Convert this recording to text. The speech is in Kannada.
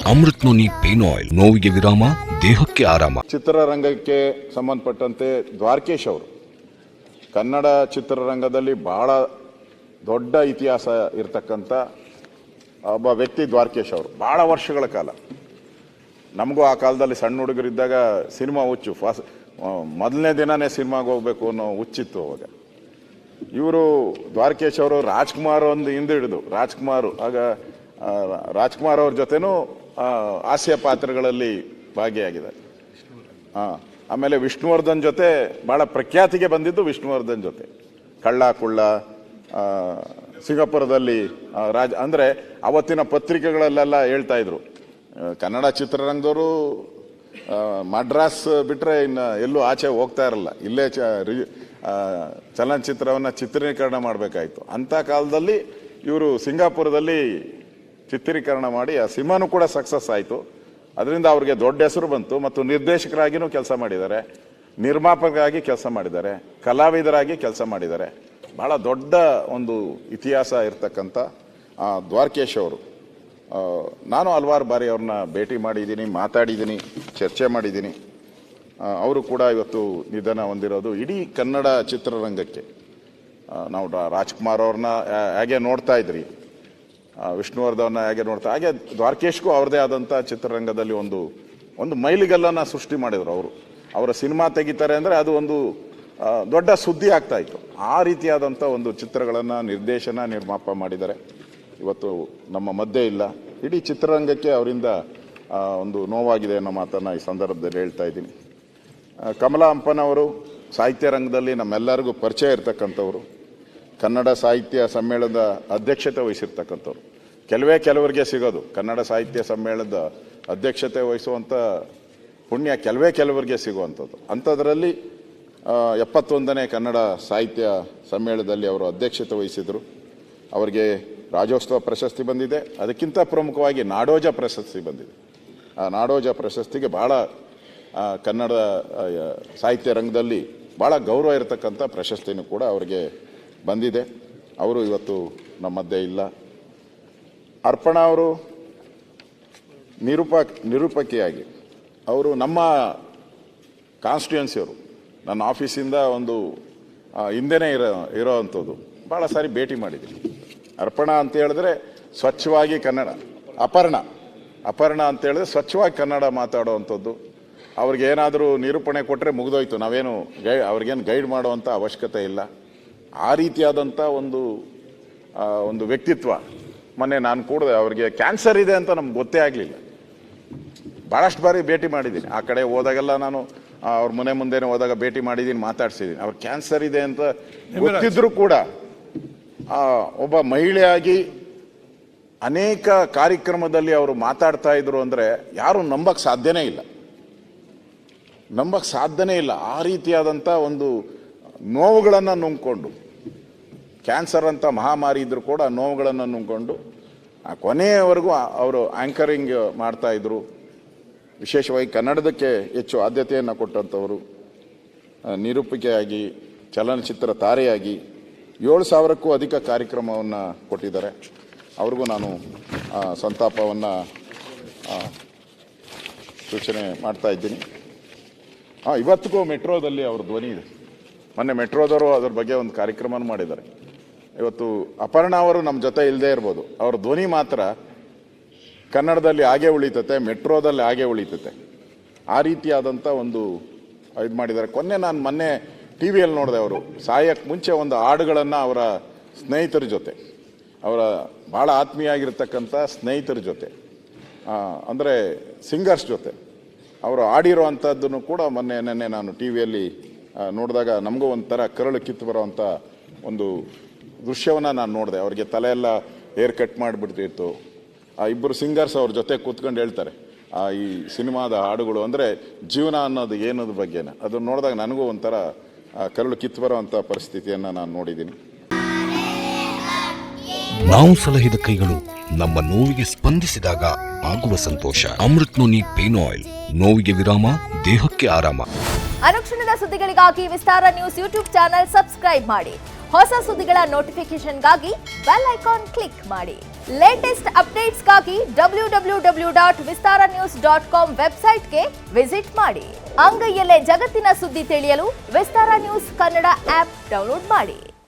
ಅಮೃತ್ ನೋನಿ ಪೇನ್ ಆಯಿಲ್, ನೋವಿಗೆ ವಿರಾಮ, ದೇಹಕ್ಕೆ ಆರಾಮ. ಚಿತ್ರರಂಗಕ್ಕೆ ಸಂಬಂಧಪಟ್ಟಂತೆ ದ್ವಾರಕೇಶ್ ಅವರು ಕನ್ನಡ ಚಿತ್ರರಂಗದಲ್ಲಿ ಬಹಳ ದೊಡ್ಡ ಇತಿಹಾಸ ಇರತಕ್ಕಂಥ ಒಬ್ಬ ವ್ಯಕ್ತಿ. ದ್ವಾರಕೇಶ್ ಅವರು ಬಹಳ ವರ್ಷಗಳ ಕಾಲ, ನಮಗೂ ಆ ಕಾಲದಲ್ಲಿ ಸಣ್ಣ ಹುಡುಗರಿದ್ದಾಗ ಸಿನಿಮಾ ಹುಚ್ಚು, ಮೊದಲನೇ ದಿನನೇ ಸಿನಿಮಾಗೆ ಹೋಗ್ಬೇಕು ಅನ್ನೋ ಹುಚ್ಚಿತ್ತು ಅವಾಗ. ಇವರು ದ್ವಾರಕೇಶ್ ಅವರು ರಾಜ್ಕುಮಾರ್ ಒಂದು ಹಿಂದೆ ಹಿಡಿದು ಆಗ ರಾಜ್ಕುಮಾರ್ ಅವ್ರ ಜೊತೆನೂ ಹಾಸ್ಯ ಪಾತ್ರಗಳಲ್ಲಿ ಭಾಗಿಯಾಗಿದೆ. ಆಮೇಲೆ ವಿಷ್ಣುವರ್ಧನ್ ಜೊತೆ ಬಹಳ ಪ್ರಖ್ಯಾತಿಗೆ ಬಂದಿದ್ದು ವಿಷ್ಣುವರ್ಧನ್ ಜೊತೆ ಕಳ್ಳ ಕುಳ್ಳ, ಸಿಂಗಾಪುರದಲ್ಲಿ ಅಂದರೆ ಅವತ್ತಿನ ಪತ್ರಿಕೆಗಳಲ್ಲೆಲ್ಲ ಹೇಳ್ತಾ ಇದ್ರು ಕನ್ನಡ ಚಿತ್ರರಂಗದವರು ಮಡ್ರಾಸ್ ಬಿಟ್ಟರೆ ಇನ್ನು ಎಲ್ಲೂ ಆಚೆ ಹೋಗ್ತಾ ಇರಲ್ಲ, ಇಲ್ಲೇ ಚಲನಚಿತ್ರವನ್ನು ಚಿತ್ರೀಕರಣ ಮಾಡಬೇಕಾಯಿತು. ಅಂಥ ಕಾಲದಲ್ಲಿ ಇವರು ಸಿಂಗಾಪುರದಲ್ಲಿ ಚಿತ್ರೀಕರಣ ಮಾಡಿ ಆ ಸಿನಿಮಾನೂ ಕೂಡ ಸಕ್ಸಸ್ ಆಯಿತು. ಅದರಿಂದ ಅವ್ರಿಗೆ ದೊಡ್ಡ ಹೆಸರು ಬಂತು. ಮತ್ತು ನಿರ್ದೇಶಕರಾಗಿಯೂ ಕೆಲಸ ಮಾಡಿದ್ದಾರೆ, ನಿರ್ಮಾಪಕರಾಗಿ ಕೆಲಸ ಮಾಡಿದ್ದಾರೆ, ಕಲಾವಿದರಾಗಿ ಕೆಲಸ ಮಾಡಿದ್ದಾರೆ. ಬಹಳ ದೊಡ್ಡ ಒಂದು ಇತಿಹಾಸ ಇರತಕ್ಕಂಥ ದ್ವಾರಕೇಶ್ ಅವರು. ನಾನು ಹಲವಾರು ಬಾರಿ ಅವ್ರನ್ನ ಭೇಟಿ ಮಾಡಿದ್ದೀನಿ, ಮಾತಾಡಿದ್ದೀನಿ, ಚರ್ಚೆ ಮಾಡಿದ್ದೀನಿ. ಅವರು ಕೂಡ ಇವತ್ತು ನಿಧನ ಹೊಂದಿರೋದು ಇಡೀ ಕನ್ನಡ ಚಿತ್ರರಂಗಕ್ಕೆ. ನಾವು ರಾಜ್ಕುಮಾರ್ ಅವ್ರನ್ನ ಹೇಗೆ ನೋಡ್ತಾ ಇದ್ರಿ, ವಿಷ್ಣುವರ್ಧನ್ನ ಹೇಗೆ ನೋಡ್ತಾ, ಹಾಗೆ ದ್ವಾರಕೇಶ್ಗೂ ಅವ್ರದೇ ಆದಂಥ ಚಿತ್ರರಂಗದಲ್ಲಿ ಒಂದು ಮೈಲಿಗಲ್ಲನ್ನು ಸೃಷ್ಟಿ ಮಾಡಿದರು. ಅವರ ಸಿನಿಮಾ ತೆಗಿತಾರೆ ಅಂದರೆ ಅದು ಒಂದು ದೊಡ್ಡ ಸುದ್ದಿ ಆಗ್ತಾ ಇತ್ತು. ಆ ರೀತಿಯಾದಂಥ ಒಂದು ಚಿತ್ರಗಳನ್ನು ನಿರ್ಮಾಪ ಮಾಡಿದ್ದಾರೆ. ಇವತ್ತು ನಮ್ಮ ಮಧ್ಯೆ ಇಲ್ಲ. ಇಡೀ ಚಿತ್ರರಂಗಕ್ಕೆ ಅವರಿಂದ ಒಂದು ನೋವಾಗಿದೆ ಅನ್ನೋ ಮಾತನ್ನು ಈ ಸಂದರ್ಭದಲ್ಲಿ ಹೇಳ್ತಾ ಇದ್ದೀನಿ. ಕಮಲಾ ಹಂಪನವರು ಸಾಹಿತ್ಯ ರಂಗದಲ್ಲಿ ನಮ್ಮೆಲ್ಲರಿಗೂ ಪರಿಚಯ ಇರತಕ್ಕಂಥವ್ರು. ಕನ್ನಡ ಸಾಹಿತ್ಯ ಸಮ್ಮೇಳನದ ಅಧ್ಯಕ್ಷತೆ ವಹಿಸಿರ್ತಕ್ಕಂಥವ್ರು. ಕೆಲವರಿಗೆ ಸಿಗೋದು ಕನ್ನಡ ಸಾಹಿತ್ಯ ಸಮ್ಮೇಳನದ ಅಧ್ಯಕ್ಷತೆ ವಹಿಸುವಂಥ ಪುಣ್ಯ ಕೆಲವರಿಗೆ ಸಿಗುವಂಥದ್ದು. ಅಂಥದ್ರಲ್ಲಿ 71ನೇ ಕನ್ನಡ ಸಾಹಿತ್ಯ ಸಮ್ಮೇಳನದಲ್ಲಿ ಅವರು ಅಧ್ಯಕ್ಷತೆ ವಹಿಸಿದರು. ಅವರಿಗೆ ರಾಜ್ಯೋತ್ಸವ ಪ್ರಶಸ್ತಿ ಬಂದಿದೆ. ಅದಕ್ಕಿಂತ ಪ್ರಮುಖವಾಗಿ ನಾಡೋಜ ಪ್ರಶಸ್ತಿ ಬಂದಿದೆ. ಆ ನಾಡೋಜ ಪ್ರಶಸ್ತಿಗೆ ಭಾಳ ಕನ್ನಡ ಸಾಹಿತ್ಯ ರಂಗದಲ್ಲಿ ಭಾಳ ಗೌರವ ಇರತಕ್ಕಂಥ ಪ್ರಶಸ್ತಿನೂ ಕೂಡ ಅವರಿಗೆ ಬಂದಿದೆ. ಅವರು ಇವತ್ತು ನಮ್ಮ ಮಧ್ಯೆ ಇಲ್ಲ. ಅರ್ಪಣಾ ಅವರು ನಿರೂಪಕಿಯಾಗಿ ಅವರು ನಮ್ಮ ಕಾನ್ಸ್ಟಿಟ್ಯೂನ್ಸಿಯವರು, ನನ್ನ ಆಫೀಸಿಂದ ಒಂದು ಹಿಂದೆನೇ ಇರೋವಂಥದ್ದು. ಭಾಳ ಸಾರಿ ಭೇಟಿ ಮಾಡಿದ್ದೀನಿ. ಅರ್ಪಣಾ ಅಂತ ಹೇಳಿದ್ರೆ ಸ್ವಚ್ಛವಾಗಿ ಕನ್ನಡ, ಅಪರ್ಣ ಅಂತ ಹೇಳಿದ್ರೆ ಸ್ವಚ್ಛವಾಗಿ ಕನ್ನಡ ಮಾತಾಡೋವಂಥದ್ದು. ಅವ್ರಿಗೇನಾದರೂ ನಿರೂಪಣೆ ಕೊಟ್ಟರೆ ಮುಗಿದೋಯ್ತು, ನಾವೇನು ಅವ್ರಿಗೇನು ಗೈಡ್ ಮಾಡುವಂಥ ಅವಶ್ಯಕತೆ ಇಲ್ಲ. ಆ ರೀತಿಯಾದಂಥ ಒಂದು ವ್ಯಕ್ತಿತ್ವ. ಮೊನ್ನೆ ನಾನು ಕೂಡ ಅವ್ರಿಗೆ ಕ್ಯಾನ್ಸರ್ ಇದೆ ಅಂತ ನಮ್ಗೆ ಗೊತ್ತೇ ಆಗಲಿಲ್ಲ. ಭಾಳಷ್ಟು ಬಾರಿ ಭೇಟಿ ಮಾಡಿದ್ದೀನಿ. ಆ ಕಡೆ ಹೋದಾಗೆಲ್ಲ ನಾನು ಅವ್ರ ಮನೆ ಮುಂದೆನೇ ಹೋದಾಗ ಭೇಟಿ ಮಾಡಿದ್ದೀನಿ, ಮಾತಾಡ್ಸಿದ್ದೀನಿ. ಅವ್ರು ಕ್ಯಾನ್ಸರ್ ಇದೆ ಅಂತ ಗೊತ್ತಿದ್ರು ಕೂಡ ಒಬ್ಬ ಮಹಿಳೆಯಾಗಿ ಅನೇಕ ಕಾರ್ಯಕ್ರಮದಲ್ಲಿ ಅವರು ಮಾತಾಡ್ತಾ ಇದ್ರು ಅಂದರೆ ಯಾರು ನಂಬಕ್ಕೆ ಸಾಧ್ಯನೇ ಇಲ್ಲ. ಆ ರೀತಿಯಾದಂಥ ಒಂದು ನೋವುಗಳನ್ನು ನುಂಗ್ಕೊಂಡು, ಕ್ಯಾನ್ಸರ್ ಅಂತ ಮಹಾಮಾರಿ ಇದ್ರೂ ಕೂಡ ನೋವುಗಳನ್ನು ನುಂಗ್ಕೊಂಡು ಕೊನೆಯವರೆಗೂ ಅವರು ಆ್ಯಂಕರಿಂಗ್ ಮಾಡ್ತಾಯಿದ್ರು. ವಿಶೇಷವಾಗಿ ಕನ್ನಡದಕ್ಕೆ ಹೆಚ್ಚು ಆದ್ಯತೆಯನ್ನು ಕೊಟ್ಟಂಥವರು. ನಿರೂಪಕಿಯಾಗಿ, ಚಲನಚಿತ್ರ ತಾರೆಯಾಗಿ 7,000ಕ್ಕೂ ಅಧಿಕ ಕಾರ್ಯಕ್ರಮವನ್ನು ಕೊಟ್ಟಿದ್ದಾರೆ. ಅವ್ರಿಗೂ ನಾನು ಸಂತಾಪವನ್ನು ಸೂಚನೆ ಮಾಡ್ತಾ ಇದ್ದೀನಿ. ಇವತ್ತಿಗೂ ಮೆಟ್ರೋದಲ್ಲಿ ಅವ್ರ ಧ್ವನಿ ಇದೆ. ಮೊನ್ನೆ ಮೆಟ್ರೋದವರು ಅದ್ರ ಬಗ್ಗೆ ಒಂದು ಕಾರ್ಯಕ್ರಮ ಮಾಡಿದ್ದಾರೆ. ಇವತ್ತು ಅಪರ್ಣಾ ಅವರು ನಮ್ಮ ಜೊತೆ ಇಲ್ಲದೆ ಇರ್ಬೋದು, ಅವ್ರ ಧ್ವನಿ ಮಾತ್ರ ಕನ್ನಡದಲ್ಲಿ ಹಾಗೆ ಉಳಿತತೆ, ಮೆಟ್ರೋದಲ್ಲಿ ಹಾಗೆ ಉಳಿತತೆ. ಆ ರೀತಿಯಾದಂಥ ಒಂದು ಇದು ಮಾಡಿದ್ದಾರೆ. ನಾನು ಮೊನ್ನೆ ಟಿ ವಿಯಲ್ಲಿ ನೋಡಿದೆ, ಅವರು ಸಾಯಕ್ಕೆ ಮುಂಚೆ ಒಂದು ಹಾಡುಗಳನ್ನು ಅವರ ಸ್ನೇಹಿತರ ಜೊತೆ, ಅವರ ಭಾಳ ಆತ್ಮೀಯಾಗಿರ್ತಕ್ಕಂಥ ಸ್ನೇಹಿತರ ಜೊತೆ, ಅಂದರೆ ಸಿಂಗರ್ಸ್ ಜೊತೆ ಅವರು ಆಡಿರೋ ಅಂಥದ್ದನ್ನು ಕೂಡ ನೆನ್ನೆ ನಾನು ಟಿ ವಿಯಲ್ಲಿ ನೋಡಿದಾಗ ನಮಗೂ ಒಂಥರ ಕರಳು ಕಿತ್ತು ಬರೋವಂಥ ಒಂದು ದೃಶ್ಯವನ್ನು ನಾನು ನೋಡಿದೆ. ಅವರಿಗೆ ತಲೆಯೆಲ್ಲ ಹೇರ್ ಕಟ್ ಮಾಡಿಬಿಡ್ತಿತ್ತು. ಆ ಇಬ್ಬರು ಸಿಂಗರ್ಸ್ ಅವ್ರ ಜೊತೆ ಕೂತ್ಕೊಂಡು ಹೇಳ್ತಾರೆ ಈ ಸಿನಿಮಾದ ಹಾಡುಗಳು ಅಂದರೆ ಜೀವನ ಅನ್ನೋದು ಏನೋದ್ರ ಬಗ್ಗೆನ. ಅದನ್ನು ನೋಡಿದಾಗ ನನಗೂ ಒಂಥರ ಕರಳು ಕಿತ್ತು ಬರೋವಂಥ ಪರಿಸ್ಥಿತಿಯನ್ನು ನಾನು ನೋಡಿದ್ದೀನಿ. ನಾವು ಸಲಹಿದ ಕೈಗಳು ನಮ್ಮ ನೋವಿಗೆ ಸ್ಪಂದಿಸಿದಾಗ ಆಗುವ ಸಂತೋಷ. ಅಮೃತ್ ನೋನಿ ಪೇನ್ ಆಯಿಲ್, ನೋವಿಗೆ ವಿರಾಮ, ದೇಹಕ್ಕೆ ಆರಾಮ. ಅನುಕ್ಷಣದ ಸುದ್ದಿಗಳಿಗಾಗಿ ವಿಸ್ತಾರ ನ್ಯೂಸ್ ಯೂಟ್ಯೂಬ್ ಚಾನೆಲ್ ಸಬ್ಸ್ಕ್ರೈಬ್ ಮಾಡಿ. ಹೊಸ ಸುದ್ದಿಗಳ ನೋಟಿಫಿಕೇಶನ್ಗಾಗಿ ಬೆಲ್ ಐಕಾನ್ ಕ್ಲಿಕ್ ಮಾಡಿ. ಲೇಟೆಸ್ಟ್ ಅಪ್ಡೇಟ್ಸ್ಗಾಗಿ www.vistaranews.com ವೆಬ್ಸೈಟ್ಗೆ ವಿಸಿಟ್ ಮಾಡಿ. ಅಂಗೈಯಲ್ಲೇ ಜಗತ್ತಿನ ಸುದ್ದಿ ತಿಳಿಯಲು ವಿಸ್ತಾರ ನ್ಯೂಸ್ ಕನ್ನಡ ಆಪ್ ಡೌನ್ಲೋಡ್ ಮಾಡಿ.